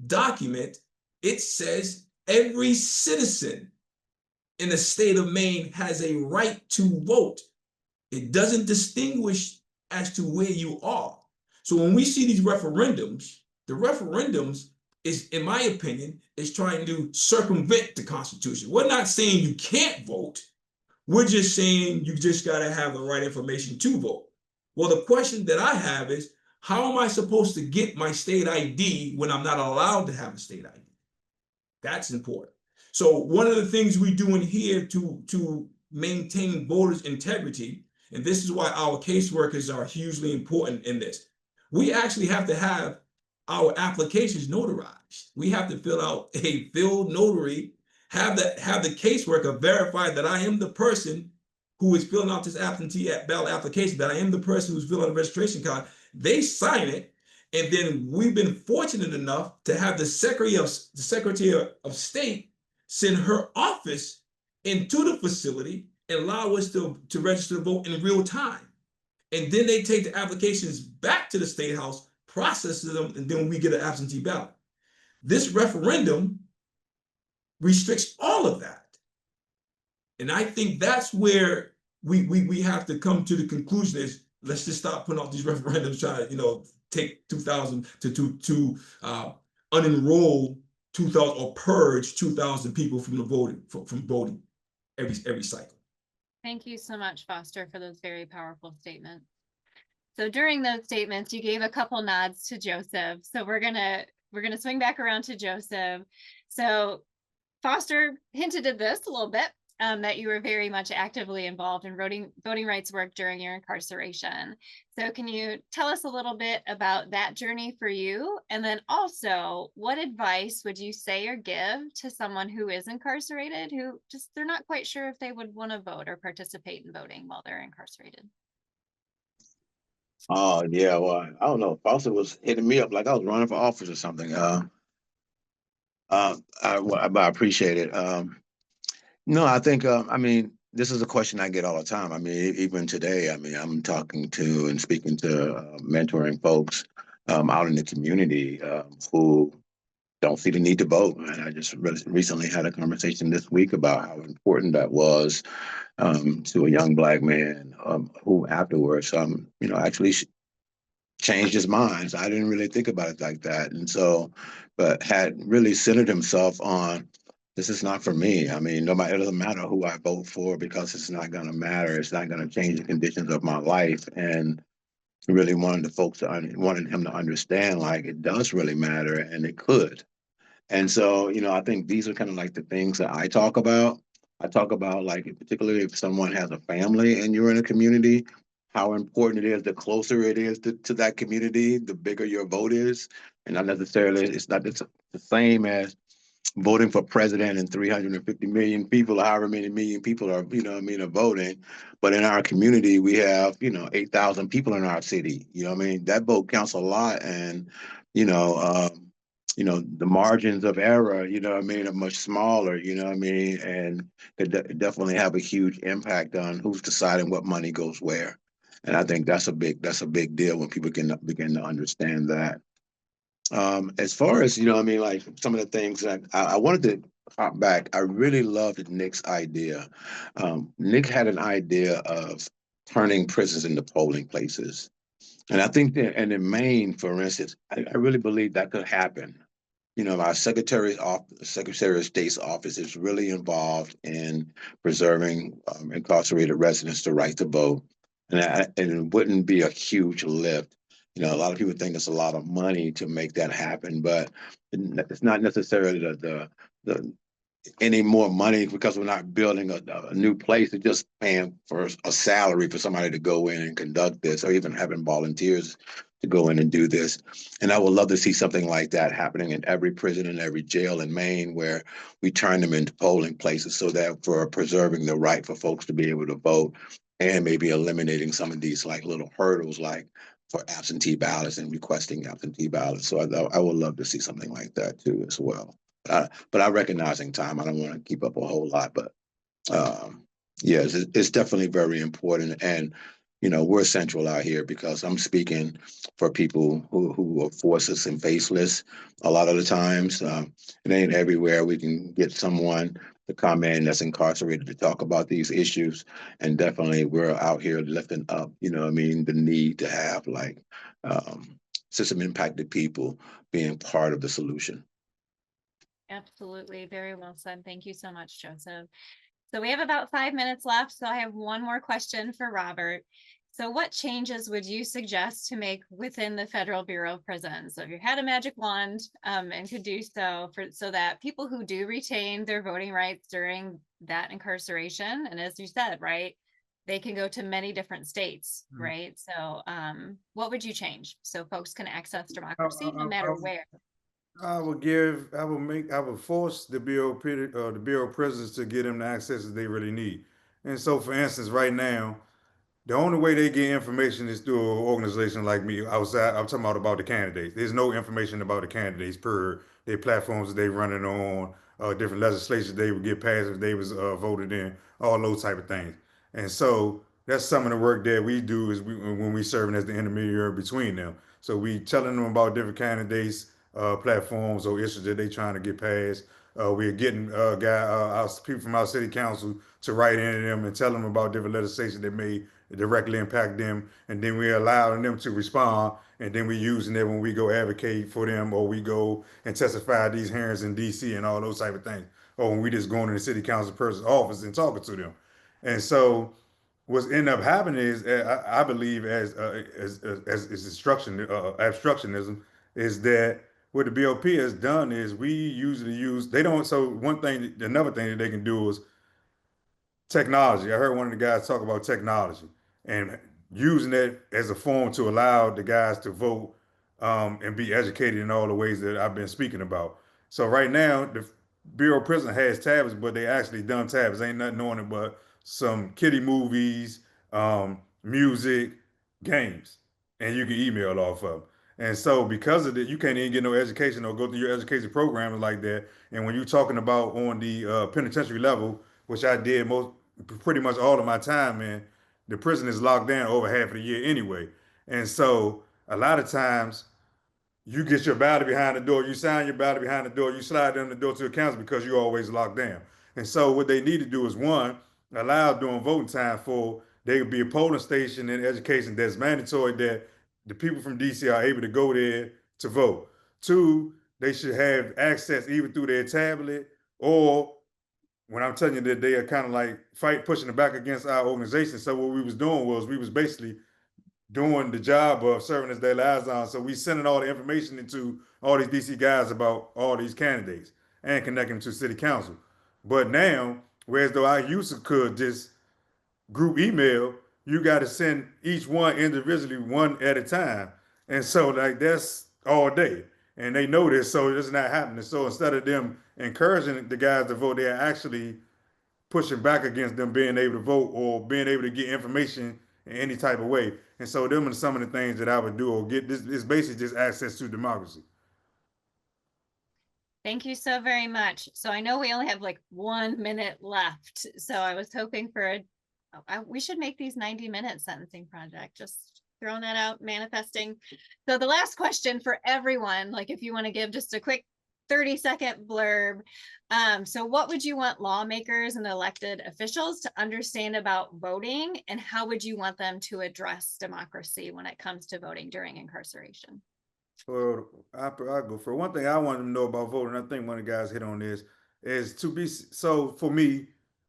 document, it says every citizen in the state of Maine has a right to vote. It doesn't distinguish as to where you are. So when we see these referendums, the referendums is, in my opinion, is trying to circumvent the Constitution. We're not saying you can't vote. We're just saying you just got to have the right information to vote. Well, the question that I have is, how am I supposed to get my state ID when I'm not allowed to have a state ID? That's important. So one of the things we do in here to maintain voters' integrity And this is why our caseworkers are hugely important in this. We actually have to have our applications notarized. We have to fill out a field notary, have the caseworker verify that I am the person who is filling out this absentee ballot application, that I am the person who's filling out the registration card. They sign it, and then we've been fortunate enough to have the Secretary of State send her office into the facility and allow us to register to vote in real time. And then they take the applications back to the State House, process them, and then we get an absentee ballot. This referendum restricts all of that. And I think that's where we have to come to the conclusion is, let's just stop putting out these referendums trying to, take 2,000 to unenroll 2,000 or purge 2,000 people from the voting from voting every cycle. Thank you so much, Foster, for those very powerful statements. So during those statements, you gave a couple nods to Joseph. So we're gonna swing back around to Joseph. So Foster hinted at this a little bit, that you were very much actively involved in voting rights work during your incarceration. So can you tell us a little bit about that journey for you? And then also, what advice would you say or give to someone who is incarcerated, who they're not quite sure if they would want to vote or participate in voting while they're incarcerated? Oh, yeah, well, I don't know. Foster was hitting me up like I was running for office or something. I appreciate it. No, I think, I mean, this is a question I get all the time. I mean, even today, I mean, I'm talking to and speaking to mentoring folks out in the community who don't see the need to vote. And I just recently had a conversation this week about how important that was to a young Black man who afterwards, actually changed his mind. So I didn't really think about it like that. And so, but had really centered himself on, this is not for me. I mean, it doesn't matter who I vote for because it's not going to matter. It's not going to change the conditions of my life. And really wanted him to understand, like, it does really matter and it could. And so, I think these are kind of like the things that I talk about. I talk about, like, particularly if someone has a family and you're in a community, how important it is, the closer it is to that community, the bigger your vote is. And not necessarily, it's not the same as voting for president and 350 million people, or however many million people are, are voting. But in our community, we have, 8,000 people in our city. That vote counts a lot. And, the margins of error, are much smaller, and could definitely have a huge impact on who's deciding what money goes where. And I think that's a big deal when people can begin to understand that. As far as, like some of the things that I wanted to hop back, I really loved Nick's idea. Nick had an idea of turning prisons into polling places. And I think that, and in Maine, for instance, I really believe that could happen. Our Secretary of State's office is really involved in preserving incarcerated residents' the right to vote. And it wouldn't be a huge lift. A lot of people think it's a lot of money to make that happen, but it's not necessarily the any more money because we're not building a new place. It's just paying for a salary for somebody to go in and conduct this, or even having volunteers to go in and do this. And I would love to see something like that happening in every prison and every jail in Maine, where we turn them into polling places so that for preserving the right for folks to be able to vote, and maybe eliminating some of these like little hurdles, like for absentee ballots and requesting absentee ballots. So I would love to see something like that too as well. But I'm recognizing time. I don't want to keep up a whole lot, but yes, it's definitely very important. And we're central out here because I'm speaking for people who are forceless and faceless a lot of the times. It ain't everywhere we can get someone to come in that's incarcerated to talk about these issues. And definitely we're out here lifting up, the need to have like system impacted people being part of the solution. Absolutely. Very well said. Thank you so much, Joseph. So we have about 5 minutes left. So I have one more question for Robert. So what changes would you suggest to make within the Federal Bureau of Prisons? So if you had a magic wand and could do so so that people who do retain their voting rights during that incarceration, and as you said, right, they can go to many different states, Mm. right? So what would you change so folks can access I, democracy no matter where? I would force the the Bureau of Prisons to get them the access that they really need. And so, for instance, right now, the only way they get information is through an organization like me outside. I'm talking about the candidates. There's no information about the candidates per their platforms that they running on, different legislation they would get passed if they was voted in, all those type of things. And so that's some of the work that we do is when we serving as the intermediary between them. So we telling them about different candidates, platforms or issues that they trying to get passed. We're getting our people from our city council to write into them and tell them about different legislation that may directly impact them, and then we're allowing them to respond, and then we're using it when we go advocate for them, or we go and testify at these hearings in DC and all those type of things, or when we just going to the city council person's office and talking to them. And so what's end up happening is, I believe, as instruction obstructionism, is that what the BOP has done is we usually use they don't. So one thing, another thing that they can do is technology. I heard one of the guys talk about technology and using it as a form to allow the guys to vote, and be educated in all the ways that I've been speaking about. So right now, the Bureau of Prison has tablets, but they actually done tablets. Ain't nothing on it but some kiddie movies, music, games, and you can email off of them. And so because of that, you can't even get no education or go through your education programs like that. And when you're talking about on the penitentiary level, which I did pretty much all of my time in, the prison is locked down over half of the year anyway. And so a lot of times you get your ballot behind the door, you sign your ballot behind the door, you slide down the door to the council because you're always locked down. And so what they need to do is, one, allow during voting time for there to be a polling station in education that's mandatory, that the people from DC are able to go there to vote. Two, they should have access either through their tablet, or when I'm telling you that they are kind of like pushing it back against our organization. So what we was doing was we was basically doing the job of serving as their liaison. So we sending all the information into all these DC guys about all these candidates and connecting them to city council. But now, whereas though I used to could just group email, you got to send each one individually, one at a time. And so like that's all day. And they know this, so it's not happening. So instead of them encouraging the guys to vote, they're actually pushing back against them being able to vote or being able to get information in any type of way. And so them are some of the things that I would do, or get this is basically just access to democracy. Thank you so very much. So I know we only have like 1 minute left. So I was hoping for we should make these 90-minute sentencing project. Just throwing that out, manifesting. So the last question for everyone, like if you want to give just a quick 30-second blurb. So what would you want lawmakers and elected officials to understand about voting, and how would you want them to address democracy when it comes to voting during incarceration? Well, I go for one thing I want them to know about voting. I think one of the guys hit on this is to be so for me.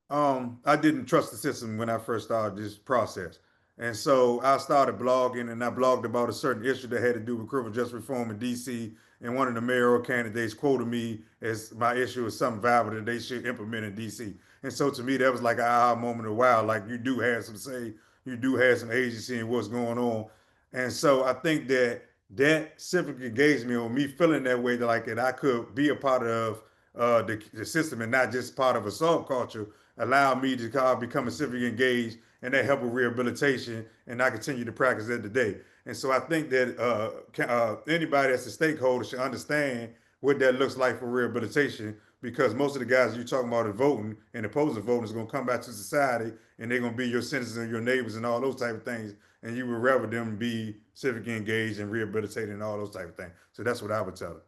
I didn't trust the system when I first started this process, and so I started blogging, and I blogged about a certain issue that had to do with criminal justice reform in DC. And one of the mayoral candidates quoted me as my issue is something viable that they should implement in DC. And so to me, that was like an aha moment of wow, like you do have some say, you do have some agency in what's going on. And so I think that that civic engagement, or me feeling that way, that like that I could be a part of the system and not just part of a subculture, allowed me to become a civic engaged, and that help with rehabilitation, and I continue to practice that today. And so I think that anybody that's a stakeholder should understand what that looks like for rehabilitation, because most of the guys you're talking about are voting and opposing voting is going to come back to society, and they're going to be your citizens and your neighbors and all those type of things. And you would rather them be civically engaged and rehabilitated and all those type of things. So that's what I would tell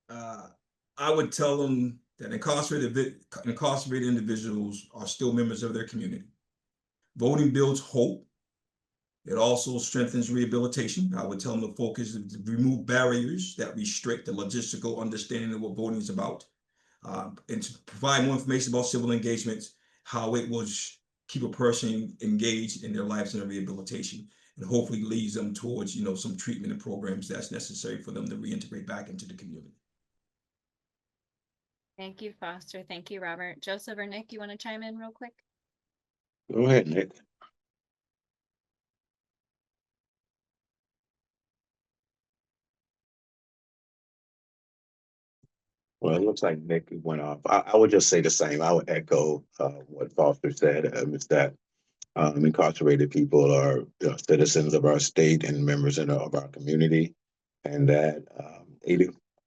them. I would tell them that incarcerated individuals are still members of their community. Voting builds hope. It also strengthens rehabilitation. I would tell them the focus is to remove barriers that restrict the logistical understanding of what voting is about, and to provide more information about civil engagements, how it will keep a person engaged in their lives and their rehabilitation, and hopefully leads them towards, some treatment and programs that's necessary for them to reintegrate back into the community. Thank you, Foster. Thank you, Robert. Joseph or Nick, you want to chime in real quick? Go ahead, Nick. Well, it looks like Nick went off. I would just say the same. I would echo what Foster said, is that incarcerated people are citizens of our state and members of our community, and that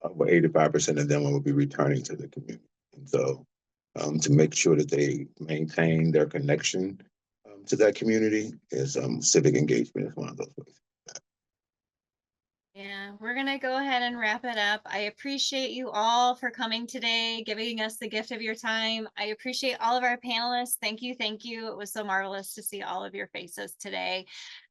over 85% of them will be returning to the community. And so to make sure that they maintain their connection to that community is civic engagement is one of those ways. Yeah, we're gonna go ahead and wrap it up. I appreciate you all for coming today, giving us the gift of your time. I appreciate all of our panelists. Thank you, thank you. It was so marvelous to see all of your faces today.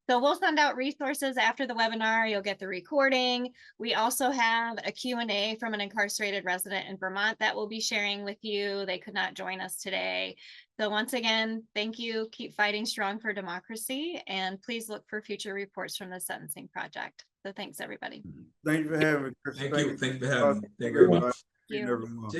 So we'll send out resources after the webinar. You'll get the recording. We also have a Q&A from an incarcerated resident in Vermont that we'll be sharing with you. They could not join us today. So once again, thank you. Keep fighting strong for democracy, and please look for future reports from the Sentencing Project. So thanks, everybody. Thank you for having me, Chris. Thank you. Thank you for having me. Thank you Thank very you. much. Thank you. Everyone.